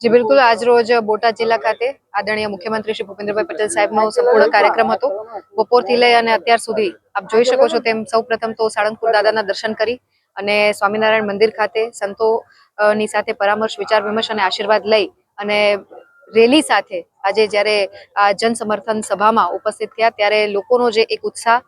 जी बिल्कुल, आज रोज बोटाद जिल्ला खाते आदरणीय मुख्यमंत्री श्री भूपेन्द्रभाई पटेल साहेबનો સંપૂર્ણ કાર્યક્રમ હતો। બપોરથી લઈ અને અત્યાર સુધી આપ જોઈ શકો છો તેમ સૌપ્રથમ તો સાળંગપુર દાદાના દર્શન કરી અને સ્વામિનારાયણ મંદિર ખાતે સંતોની સાથે પરામર્શ, વિચાર વિમર્શ અને આશીર્વાદ લઈ અને રેલી સાથે આજે જ્યારે આ જન સમર્થન સભામાં ઉપસ્થિત થયા ત્યારે લોકોનો જે એક ઉત્સાહ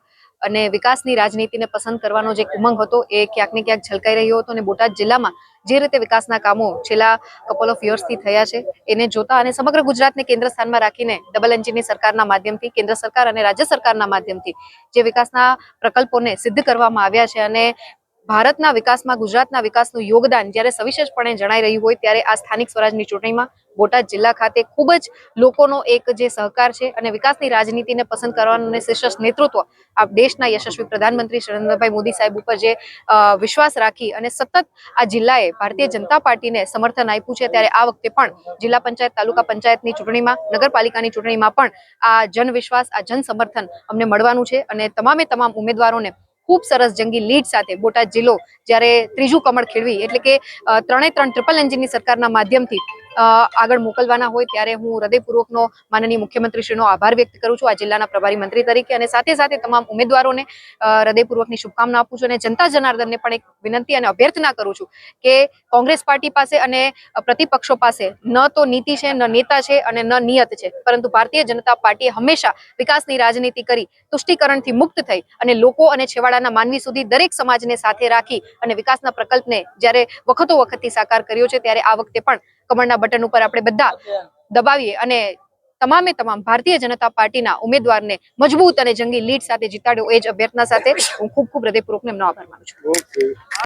અને વિકાસની રાજનીતિને પસંદ કરવાનો જે ઉમંગ હતો એ ક્યાંક ને ક્યાંક ઝલકાઈ રહ્યો હતો અને બોટાદ જિલ્લામાં જે રીતે વિકાસના કામો છેલ્લા કપલ ઓફ યર્સથી થયા છે એને જોતા અને સમગ્ર ગુજરાતને કેન્દ્ર સ્થાનમાં રાખીને ડબલ એન્જિનની સરકારના માધ્યમથી કેન્દ્ર સરકાર અને રાજ્ય સરકારના માધ્યમથી જે વિકાસના પ્રકલ્પોને સિદ્ધ કરવામાં આવ્યા છે અને ભારતના વિકાસમાં ગુજરાતના વિકાસનું યોગદાન જ્યારે સવિશેષપણે જણાઈ રહ્યું હોય ત્યારે આ સ્થાનિક સ્વરાજની ચૂંટણીમાં બોટાદ જિલ્લા ખાતે ખૂબ જ લોકોનો એક જે સહકાર છે અને વિકાસની રાજનીતિને પસંદ કરવાનું અને શ્રેષ્ઠ નેતૃત્વ આ દેશના યશસ્વી પ્રધાનમંત્રી નરેન્દ્રભાઈ મોદી સાહેબ ઉપર જે વિશ્વાસ રાખી અને સતત આ જિલ્લાએ ભારતીય જનતા પાર્ટીને સમર્થન આપ્યું છે ત્યારે આ વખતે પણ જિલ્લા પંચાયત, તાલુકા પંચાયતની ચૂંટણીમાં, નગરપાલિકાની ચૂંટણીમાં પણ આ જન વિશ્વાસ, આ જન સમર્થન અમને મળવાનું છે અને તમામે તમામ ઉમેદવારોને ખૂબ સરસ જંગી લીડ સાથે બોટાદ જિલ્લો જ્યારે ત્રીજું કમળ ખેડવી એટલે કે ત્રણે ત્રણ ટ્રિપલ એન્જિનની સરકારના માધ્યમથી આગળ મોકલવાના હોય ત્યારે હું હૃદયપૂર્વકનો માનનીય મુખ્યમંત્રીશ્રીનો આભાર વ્યક્ત કરું છું આ જિલ્લાના પ્રભારી મંત્રી તરીકે અને સાથે સાથે તમામ ઉમેદવારોને હૃદયપૂર્વકની શુભકામના આપું છું અને જનતા જનાર્દનને પણ એક વિનંતી અને અભ્યર્થના કરું છું કે કોંગ્રેસ પાર્ટી પાસે અને પ્રતિપક્ષો પાસે ન તો નીતિ છે, ન નેતા છે અને ન નિયત છે, પરંતુ ભારતીય જનતા પાર્ટીએ હંમેશા વિકાસની રાજનીતિ કરી તુષ્ટિકરણથી મુક્ત થઈ અને લોકો અને છેવાડાના માનવી સુધી દરેક સમાજને સાથે રાખી અને વિકાસના પ્રકલ્પને જ્યારે વખતો વખતથી સાકાર કર્યો છે ત્યારે આ વખતે પણ કમળના બટન ઉપર આપણે બધા દબાવીએ અને તમામે તમામ ભારતીય જનતા પાર્ટીના ઉમેદવારને મજબૂત અને જંગી લીડ સાથે જીતાડ્યો એ જ અભ્યર્થના સાથે હું ખૂબ ખૂબ હૃદયપૂર્વક એમનો આભાર માનું છું।